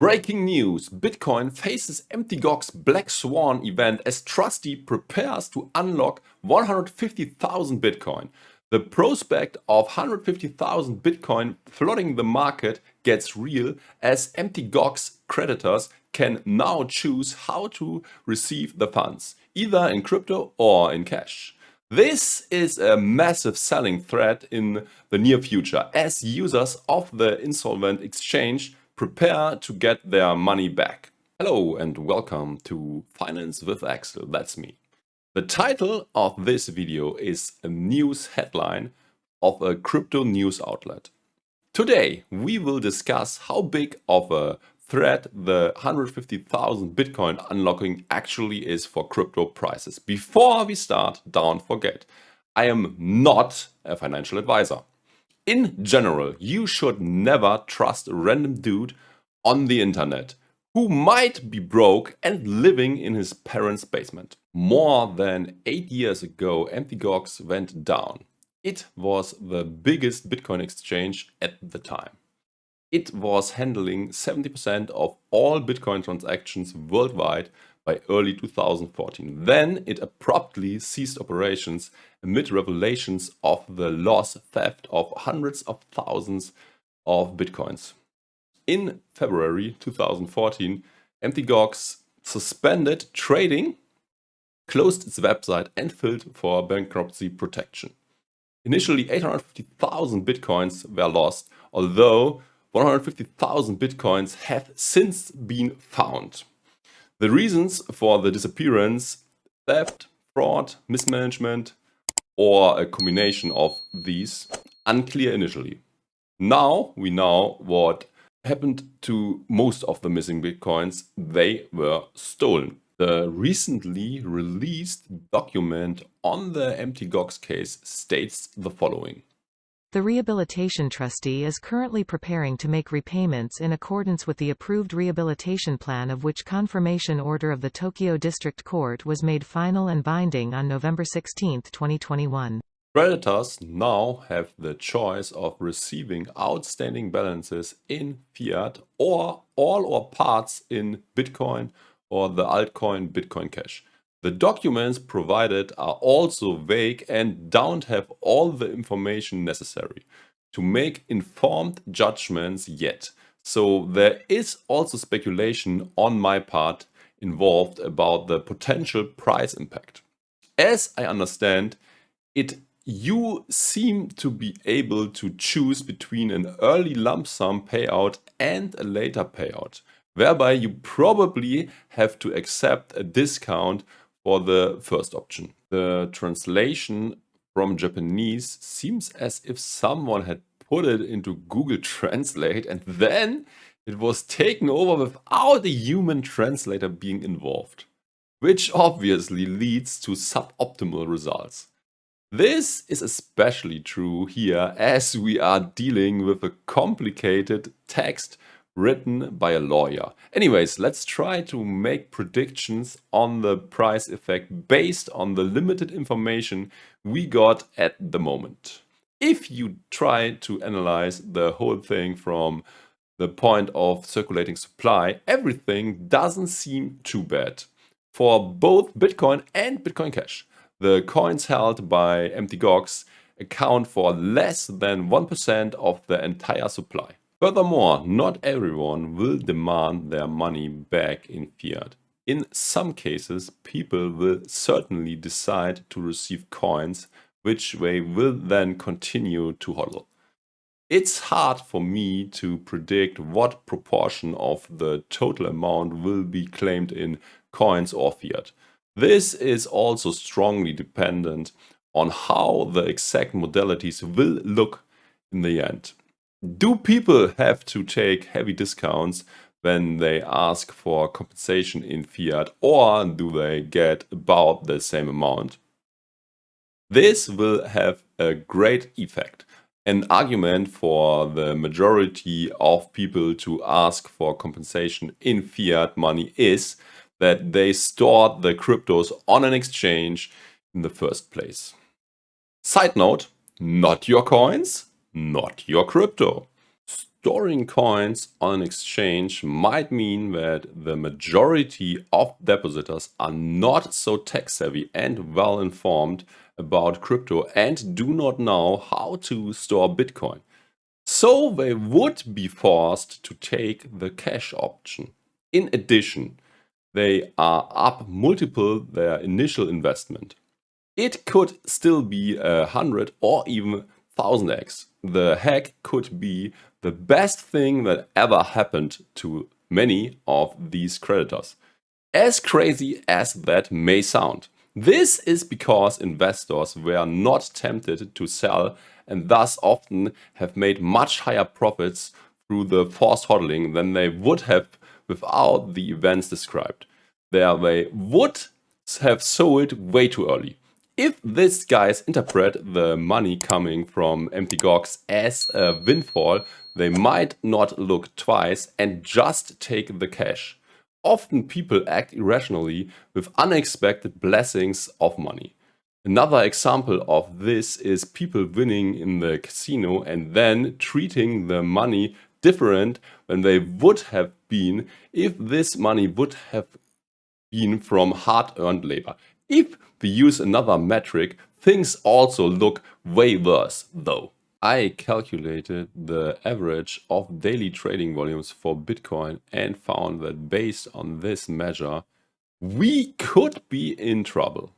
Breaking news, Bitcoin faces Mt Gox Black Swan event as Trustee prepares to unlock 150,000 Bitcoin. The prospect of 150,000 Bitcoin flooding the market gets real as Mt Gox creditors can now choose how to receive the funds, either in crypto or in cash. This is a massive selling threat in the near future as users of the insolvent exchange prepare to get their money back. Hello and welcome to Finance with Axel, that's me. The title of this video is a news headline of a crypto news outlet. Today we will discuss how big of a threat the 150,000 Bitcoin unlocking actually is for crypto prices. Before we start, don't forget, I am not a financial advisor. In general, you should never trust a random dude on the internet who might be broke and living in his parents' basement. More than 8 years ago, Mt. Gox went down. It was the biggest Bitcoin exchange at the time. It was handling 70% of all Bitcoin transactions worldwide by early 2014. Then it abruptly ceased operations amid revelations of the loss theft of hundreds of thousands of Bitcoins. In February 2014, Mt. Gox suspended trading, closed its website and filed for bankruptcy protection. Initially, 850,000 Bitcoins were lost, although 150,000 Bitcoins have since been found. The reasons for the disappearance: theft, fraud, mismanagement, or a combination of these, unclear initially. Now we know what happened to most of the missing Bitcoins. They were stolen. The recently released document on the Mt. Gox case states the following. The Rehabilitation Trustee is currently preparing to make repayments in accordance with the approved rehabilitation plan, of which confirmation order of the Tokyo District Court was made final and binding on November 16, 2021. Creditors now have the choice of receiving outstanding balances in fiat or all or parts in Bitcoin or the altcoin Bitcoin Cash. The documents provided are also vague and don't have all the information necessary to make informed judgments yet. So there is also speculation on my part involved about the potential price impact. As I understand it, you seem to be able to choose between an early lump sum payout and a later payout, whereby you probably have to accept a discount for the first option. The translation from Japanese seems as if someone had put it into Google Translate and then it was taken over without a human translator being involved, which obviously leads to suboptimal results. This is especially true here as we are dealing with a complicated text written by a lawyer. Anyways, let's try to make predictions on the price effect based on the limited information we got at the moment. If you try to analyze the whole thing from the point of circulating supply, everything doesn't seem too bad for both Bitcoin and Bitcoin Cash. The coins held by Mt. Gox account for less than 1% of the entire supply. Furthermore, not everyone will demand their money back in fiat. In some cases, people will certainly decide to receive coins, which they will then continue to hodl. It's hard for me to predict what proportion of the total amount will be claimed in coins or fiat. This is also strongly dependent on how the exact modalities will look in the end. Do people have to take heavy discounts when they ask for compensation in fiat, or do they get about the same amount? This will have a great effect. An argument for the majority of people to ask for compensation in fiat money is that they stored the cryptos on an exchange in the first place. Side note, not your coins, not your crypto. Storing coins on an exchange might mean that the majority of depositors are not so tech savvy and well informed about crypto and do not know how to store Bitcoin. So they would be forced to take the cash option. In addition, they are up multiple their initial investment. It could still be 100 or even 1000x. The hack could be the best thing that ever happened to many of these creditors. As crazy as that may sound, this is because investors were not tempted to sell and thus often have made much higher profits through the forced hodling than they would have without the events described. There they would have sold way too early. If these guys interpret the money coming from Mt Gox as a windfall, they might not look twice and just take the cash. Often people act irrationally with unexpected blessings of money. Another example of this is people winning in the casino and then treating the money different than they would have been if this money would have been from hard-earned labor. If we use another metric, things also look way worse though. I calculated the average of daily trading volumes for Bitcoin and found that based on this measure, we could be in trouble.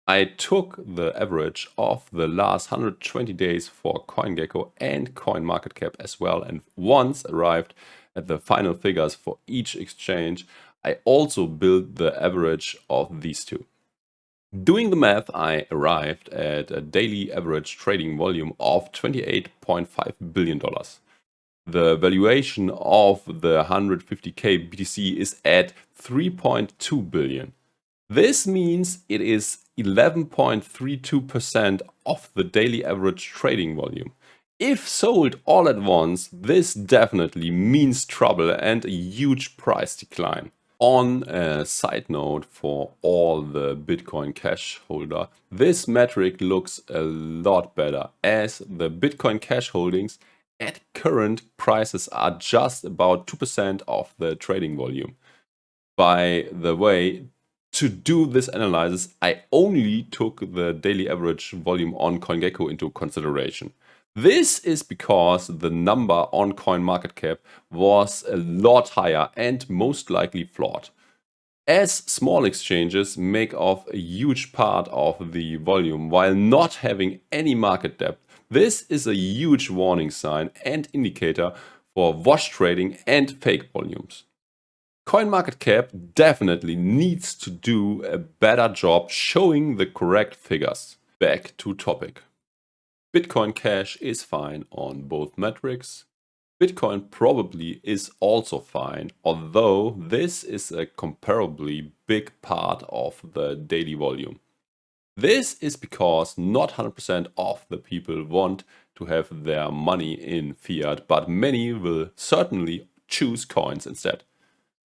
I took the average of the last 120 days for CoinGecko and CoinMarketCap as well, and once arrived at the final figures for each exchange, I also built the average of these two. Doing the math, I arrived at a daily average trading volume of $28.5 billion. The valuation of the 150k BTC is at 3.2 billion. This means it is 11.32% of the daily average trading volume. If sold all at once, this definitely means trouble and a huge price decline. On a side note for all the Bitcoin Cash holder, this metric looks a lot better as the Bitcoin Cash holdings at current prices are just about 2% of the trading volume. By the way, to do this analysis, I only took the daily average volume on CoinGecko into consideration. This is because the number on CoinMarketCap was a lot higher and most likely flawed. As small exchanges make up a huge part of the volume while not having any market depth, this is a huge warning sign and indicator for wash trading and fake volumes. CoinMarketCap definitely needs to do a better job showing the correct figures. Back to topic. Bitcoin Cash is fine on both metrics. Bitcoin probably is also fine, although this is a comparably big part of the daily volume. This is because not 100% of the people want to have their money in fiat, but many will certainly choose coins instead.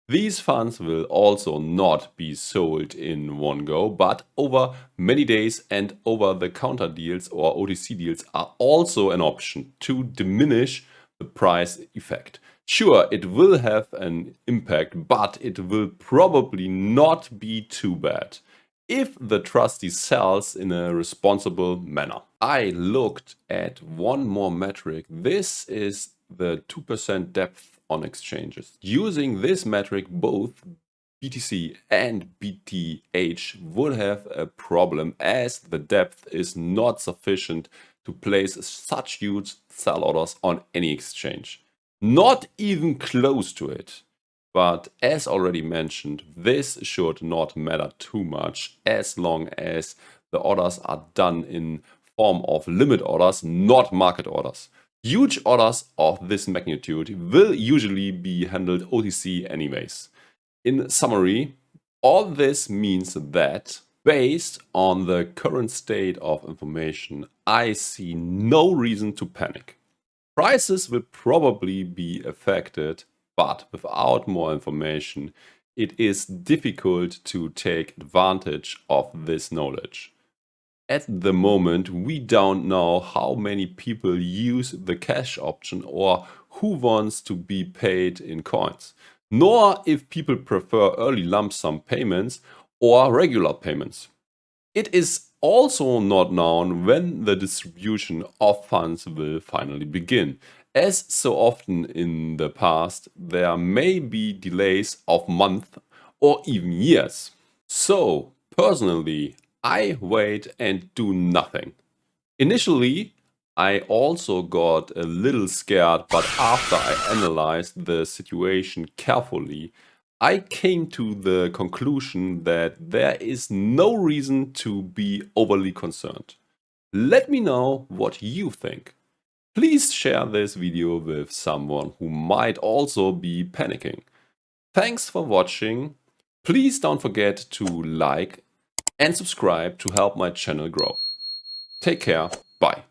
These funds will also not be sold in one go, but over many days, and over-the-counter deals or OTC deals are also an option to diminish the price effect. Sure, it will have an impact, but it will probably not be too bad if the trustee sells in a responsible manner. I looked at one more metric. This is the 2% depth on exchanges. Using this metric, both BTC and BTH would have a problem as the depth is not sufficient to place such huge sell orders on any exchange. Not even close to it. But as already mentioned, this should not matter too much as long as the orders are done in form of limit orders, not market orders. Huge orders of this magnitude will usually be handled OTC anyways. In summary, all this means that based on the current state of information, I see no reason to panic. Prices will probably be affected, but without more information, it is difficult to take advantage of this knowledge. At the moment, we don't know how many people use the cash option or who wants to be paid in coins, nor if people prefer early lump sum payments or regular payments. It is also not known when the distribution of funds will finally begin. As so often in the past, there may be delays of months or even years. So, personally, I wait and do nothing. Initially, I also got a little scared, but after I analyzed the situation carefully, I came to the conclusion that there is no reason to be overly concerned. Let me know what you think. Please share this video with someone who might also be panicking. Thanks for watching. Please don't forget to like and subscribe to help my channel grow. Take care. Bye.